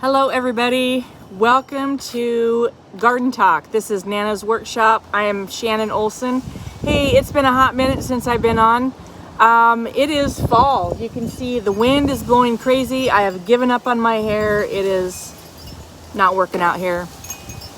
Hello everybody, welcome to Garden Talk. This is Nana's Workshop. I am Shannon Olson. Hey, it's been a hot minute since I've been on. It is fall. You can see the wind is blowing crazy. I have given up on my hair. It is not working out here.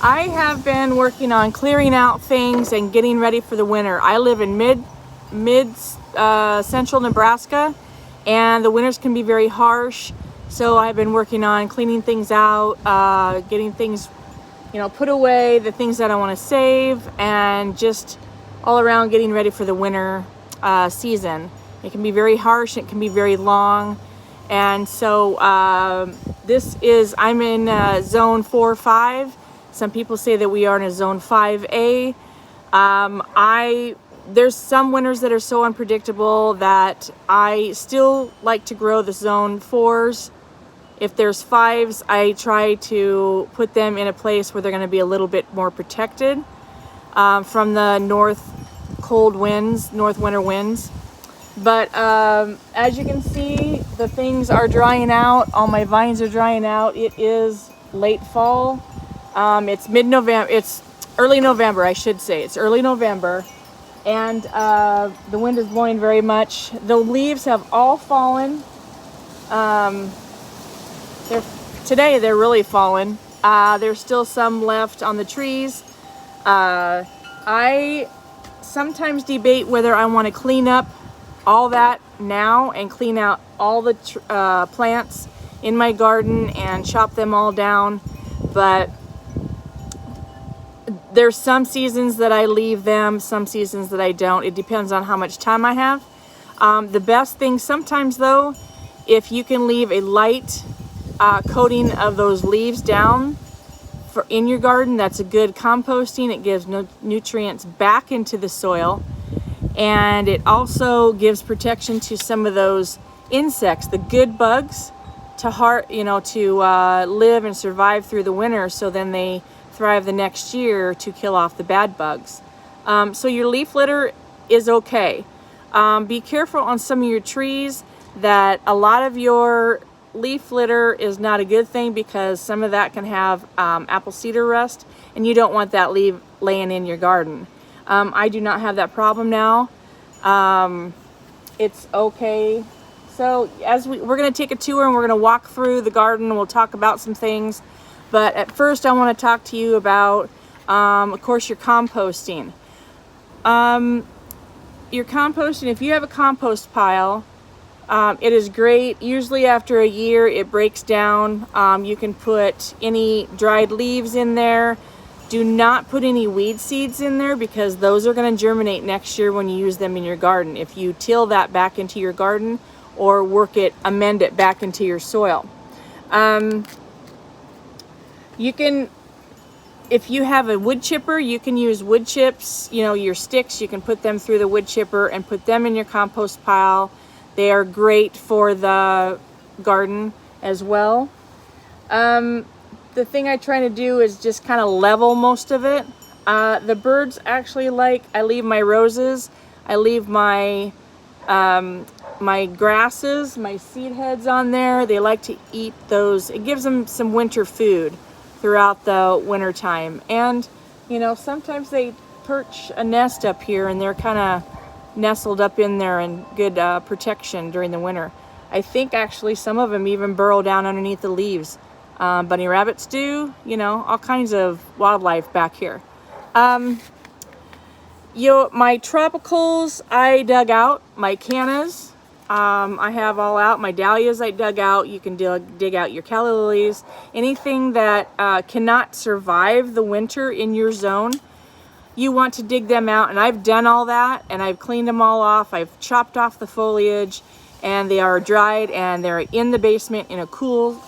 I have been working on clearing out things and getting ready for the winter. I live in mid central Nebraska, and the winters can be very harsh. So I've been working on cleaning things out, getting things, put away, the things that I want to save, and just all around getting ready for the winter season. It can be very harsh, it can be very long. And so I'm in zone 4-5. Some people say that we are in a zone 5A. There's some winters that are so unpredictable that I still like to grow the zone 4s. If there's 5s, I try to put them in a place where they're going to be a little bit more protected from the north winter winds. But as you can see, the things are drying out. All my vines are drying out. It is late fall. It's mid-November. It's early November, I should say. It's early November. And the wind is blowing very much. The leaves have all fallen. Today they're really fallen. There's still some left on the trees. I sometimes debate whether I want to clean up all that now and clean out all the plants in my garden and chop them all down. But there's some seasons that I leave them, some seasons that I don't. It depends on how much time I have. The best thing sometimes though, if you can leave a light coating of those leaves down in your garden, that's a good composting. It gives nutrients back into the soil, and it also gives protection to some of those insects, the good bugs, to live and survive through the winter, so then they thrive the next year to kill off the bad bugs. So your leaf litter is okay. Be careful on some of your trees that a lot of your leaf litter is not a good thing, because some of that can have apple cedar rust, and you don't want that leaf laying in your garden. I do not have that problem now. It's okay. So we're going to take a tour and we're going to walk through the garden and we'll talk about some things. But at first I want to talk to you about, of course, your composting. Your composting, if you have a compost pile, it is great. Usually after a year it breaks down. You can put any dried leaves in there. Do not put any weed seeds in there, because those are going to germinate next year when you use them in your garden, if you till that back into your garden or amend it back into your soil. You can, if you have a wood chipper, you can use wood chips, your sticks, you can put them through the wood chipper and put them in your compost pile. They are great for the garden as well. The thing I try to do is just kind of level most of it. The birds actually I leave my roses, I leave my my grasses, my seed heads on there. They like to eat those. It gives them some winter food throughout the winter time. And sometimes they perch a nest up here and they're kind of nestled up in there and good protection during the winter. I think actually some of them even burrow down underneath the leaves. Bunny rabbits do, all kinds of wildlife back here. My tropicals I dug out, my cannas, I have all out. My dahlias I dug out. You can dig out your calla lilies. Anything that cannot survive the winter in your zone, you want to dig them out, and I've done all that, and I've cleaned them all off. I've chopped off the foliage, and they are dried, and they're in the basement in a cool,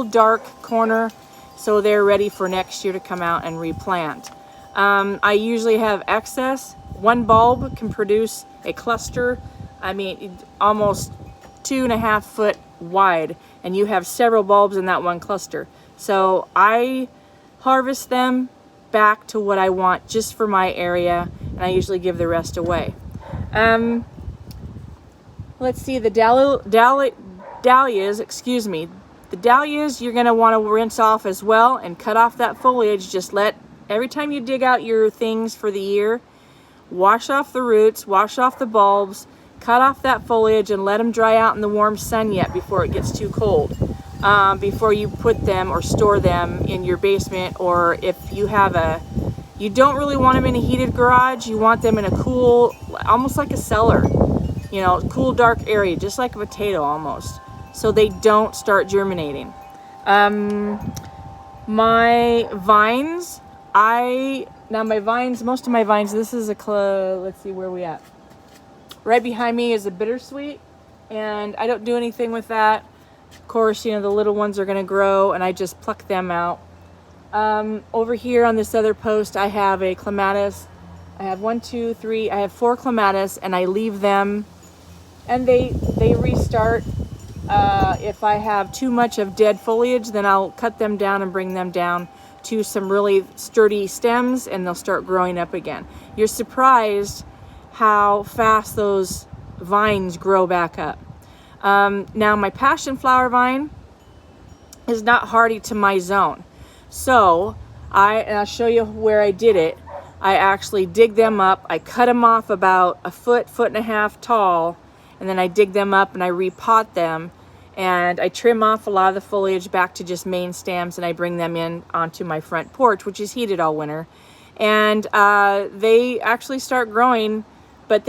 dark corner, so they're ready for next year to come out and replant. I usually have excess. One bulb can produce a cluster, almost 2.5 foot wide, and you have several bulbs in that one cluster. So I harvest them back to what I want just for my area, and I usually give the rest away. Let's see, the dahlias, The dahlias you're going to want to rinse off as well and cut off that foliage. Just every time you dig out your things for the year, wash off the roots, wash off the bulbs, cut off that foliage and let them dry out in the warm sun yet before it gets too cold. Before you put them or store them in your basement, or if you have you don't really want them in a heated garage, you want them in a cool, almost like a cellar, you know, cool dark area, just like a potato almost, so they don't start germinating. My vines, most of my vines, this is let's see where we at. Right behind me is a bittersweet, and I don't do anything with that. Of course, you know, the little ones are going to grow and I just pluck them out. Over here on this other post, I have a clematis. I have 4 clematis, and I leave them and they restart. If I have too much of dead foliage, then I'll cut them down and bring them down to some really sturdy stems, and they'll start growing up again. You're surprised how fast those vines grow back up. Now my passion flower vine is not hardy to my zone. So I'll show you where I did it. I actually dig them up. I cut them off about a foot and a half tall, and then I dig them up and I repot them, and I trim off a lot of the foliage back to just main stems, and I bring them in onto my front porch, which is heated all winter. And they actually start growing, but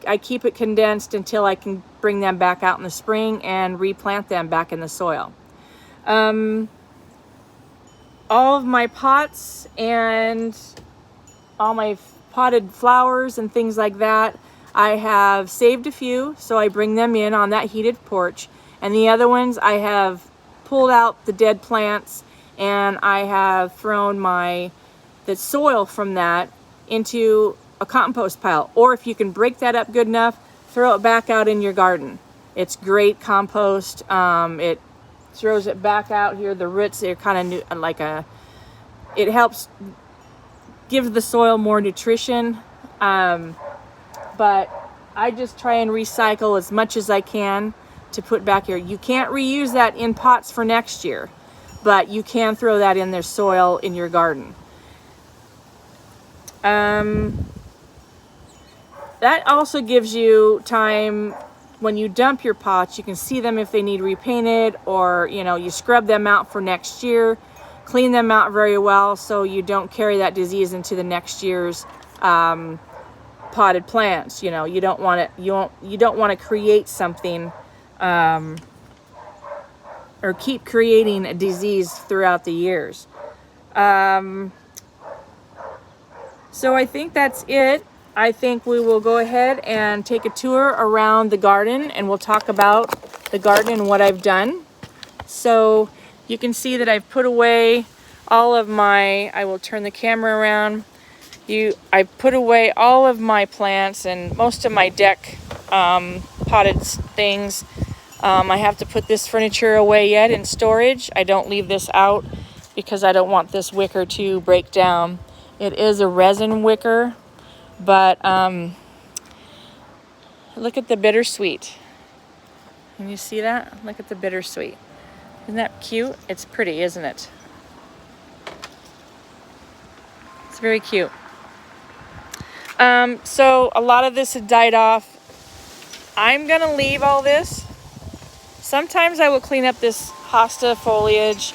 I keep it condensed until I can bring them back out in the spring and replant them back in the soil. All of my pots and all my potted flowers and things like that, I have saved a few, so I bring them in on that heated porch. And the other ones, I have pulled out the dead plants, and I have thrown the soil from that into a compost pile. Or if you can break that up good enough, throw it back out in your garden. It's great compost. It throws it back out here. The roots, they're kind of it helps give the soil more nutrition. But I just try and recycle as much as I can to put back here. You can't reuse that in pots for next year, but you can throw that in their soil in your garden. That also gives you time when you dump your pots. You can see them if they need repainted, or you scrub them out for next year, clean them out very well so you don't carry that disease into the next year's potted plants. You don't want to create something or keep creating a disease throughout the years. So I think that's it. I think we will go ahead and take a tour around the garden, and we'll talk about the garden and what I've done. So you can see that I've put away all of I will turn the camera around. I put away all of my plants and most of my deck potted things. I have to put this furniture away yet in storage. I don't leave this out because I don't want this wicker to break down. It is a resin wicker, but look at the bittersweet. Can you see that? Look at the bittersweet. Isn't that cute? It's pretty, isn't it? It's very cute. So a lot of this had died off. I'm gonna leave all this. Sometimes I will clean up this hosta foliage,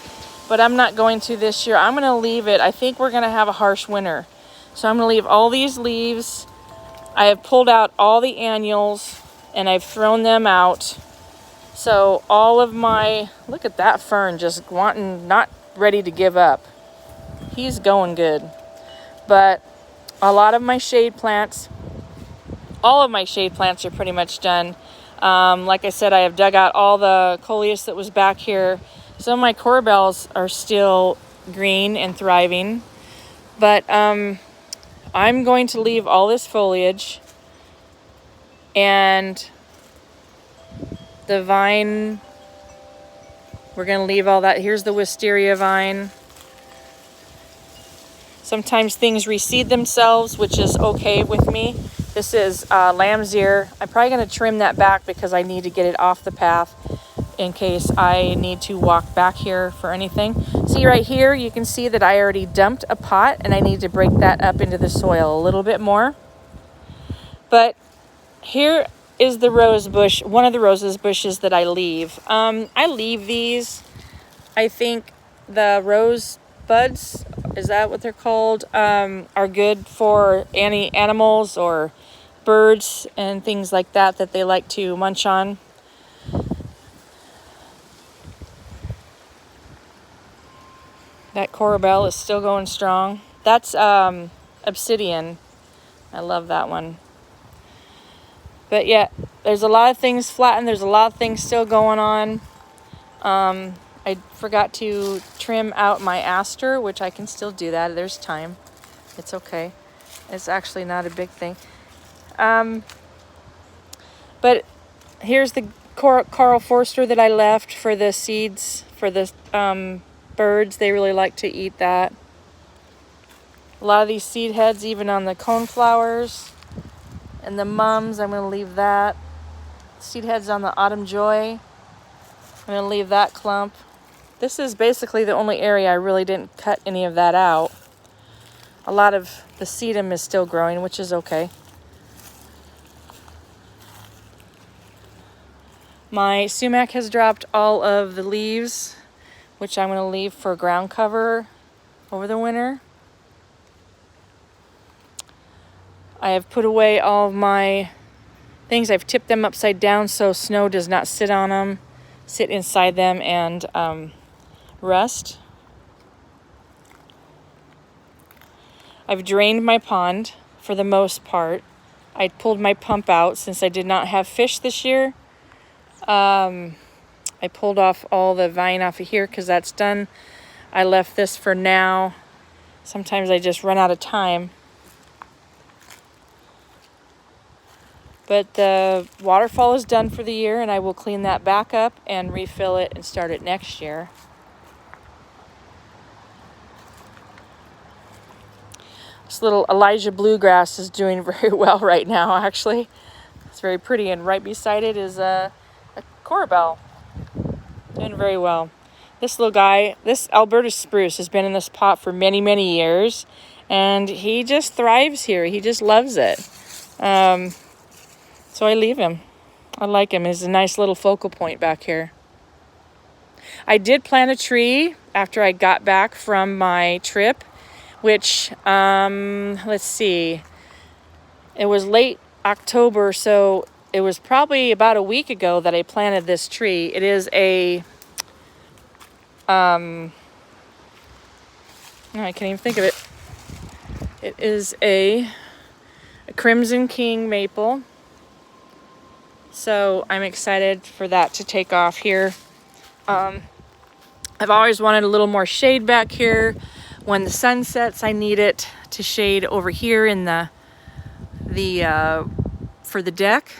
but I'm not going to this year. I'm gonna leave it. I think we're gonna have a harsh winter. So I'm gonna leave all these leaves. I have pulled out all the annuals and I've thrown them out. So all of look at that fern, just not ready to give up. He's going good. But a lot of my shade plants, all of my shade plants are pretty much done. Like I said, I have dug out all the coleus that was back here. Some of my corbels are still green and thriving. But I'm going to leave all this foliage, and the vine, we're going to leave all that. Here's the wisteria vine. Sometimes things reseed themselves, which is okay with me. This is lamb's ear. I'm probably going to trim that back because I need to get it off the path in case I need to walk back here for anything. See right here, you can see that I already dumped a pot and I need to break that up into the soil a little bit more. But here is the rose bush, one of the roses bushes that I leave. I leave these, I think the rose buds, is that what they're called, are good for any animals or birds and things like that they like to munch on. That corbel is still going strong. That's obsidian. I love that one. But yeah, there's a lot of things flattened. There's a lot of things still going on. I forgot to trim out my aster, which I can still do that. There's time. It's okay. It's actually not a big thing. But here's the Carl Forster that I left for the seeds, for the birds. They really like to eat that. A lot of these seed heads, even on the coneflowers and the mums, I'm going to leave that. Seed heads on the autumn joy, I'm going to leave that clump. This is basically the only area I really didn't cut any of that out. A lot of the sedum is still growing, which is okay. My sumac has dropped all of the leaves, which I'm going to leave for ground cover over the winter. I have put away all of my things. I've tipped them upside down so snow does not sit on them, sit inside them and rust. I've drained my pond for the most part. I pulled my pump out since I did not have fish this year. I pulled off all the vine off of here because that's done. I left this for now. Sometimes I just run out of time. But the waterfall is done for the year, and I will clean that back up and refill it and start it next year. This little Elijah bluegrass is doing very well right now, actually. It's very pretty, and right beside it is a corbel. Doing very well. This little guy, this Alberta spruce, has been in this pot for many, many years, and he just thrives here. He just loves it. So I leave him. I like him. He's a nice little focal point back here. I did plant a tree after I got back from my trip, which, let's see, it was late October, so it was probably about a week ago that I planted this tree. It is a, no, I can't even think of it. It is a Crimson King maple. So I'm excited for that to take off here. I've always wanted a little more shade back here. When the sun sets, I need it to shade over here in the for the deck.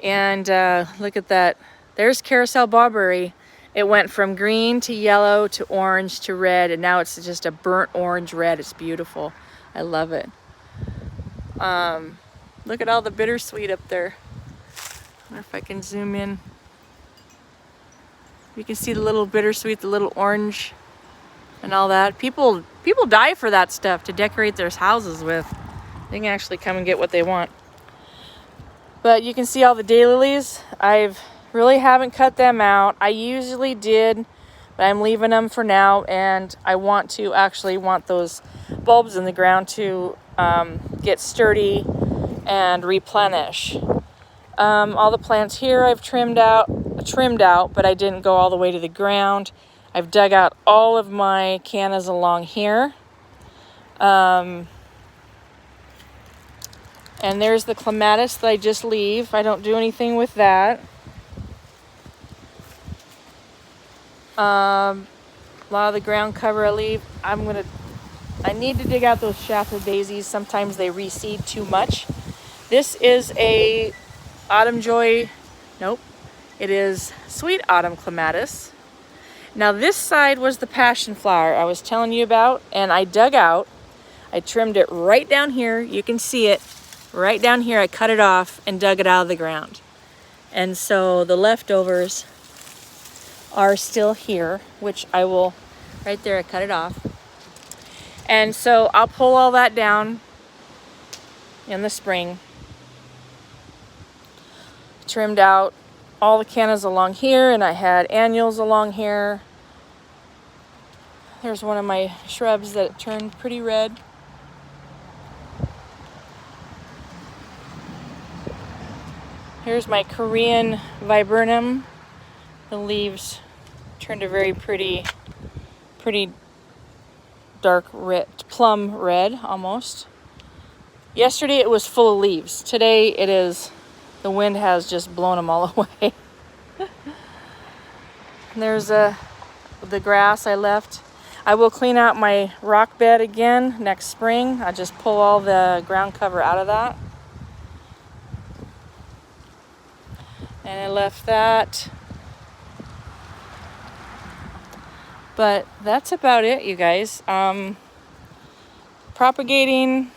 And look at that. There's carousel barberry. It went from green to yellow to orange to red, and now it's just a burnt orange red. It's beautiful. I love it. Look at all the bittersweet up there. I wonder if I can zoom in. You can see the little bittersweet, the little orange and all that. People die for that stuff to decorate their houses with. They can actually come and get what they want. But you can see all the daylilies. I really haven't cut them out. I usually did, but I'm leaving them for now, and I want those bulbs in the ground to get sturdy and replenish. All the plants here I've trimmed out, but I didn't go all the way to the ground. I've dug out all of my cannas along here. And there's the clematis that I just leave. I don't do anything with that. A lot of the ground cover I leave. I need to dig out those Shasta daisies. Sometimes they reseed too much. This is a autumn joy. Nope. It is sweet autumn clematis. Now this side was the passion flower I was telling you about, and I dug out. I trimmed it right down here. You can see it right down here. I cut it off and dug it out of the ground. And so the leftovers are still here, which I will, right there, I cut it off. And so I'll pull all that down in the spring. Trimmed out all the cannas along here, and I had annuals along here. There's one of my shrubs that turned pretty red. Here's my Korean viburnum. The leaves turned a very pretty dark red, plum red almost. Yesterday it was full of leaves. Today it is, the wind has just blown them all away. There's the grass I left. I will clean out my rock bed again next spring. I just pull all the ground cover out of that. And I left that. But that's about it, you guys. Propagating.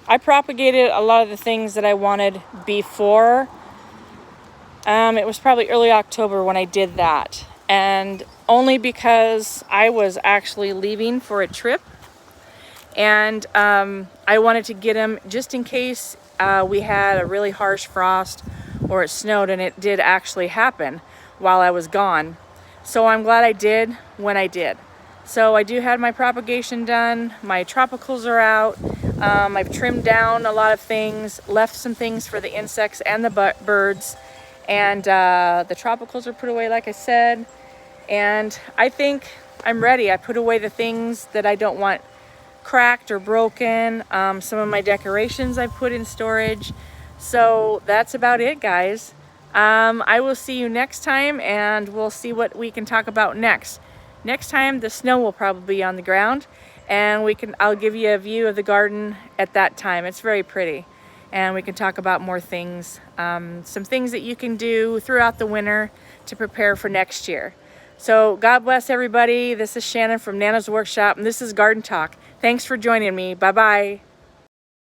I propagated a lot of the things that I wanted before. It was probably early October when I did that. And only because I was actually leaving for a trip. And I wanted to get them just in case we had a really harsh frost or it snowed, and it did actually happen while I was gone. So I'm glad I did when I did. So I do have my propagation done. My tropicals are out. I've trimmed down a lot of things, left some things for the insects and the birds. And the tropicals are put away, like I said. And I think I'm ready. I put away the things that I don't want cracked or broken. Some of my decorations I put in storage. So that's about it, guys. I will see you next time, and we'll see what we can talk about next. Next time, the snow will probably be on the ground, and I'll give you a view of the garden at that time. It's very pretty, and we can talk about more things, some things that you can do throughout the winter to prepare for next year. So God bless everybody. This is Shannon from Nana's Workshop, and this is Garden Talk. Thanks for joining me. Bye-bye.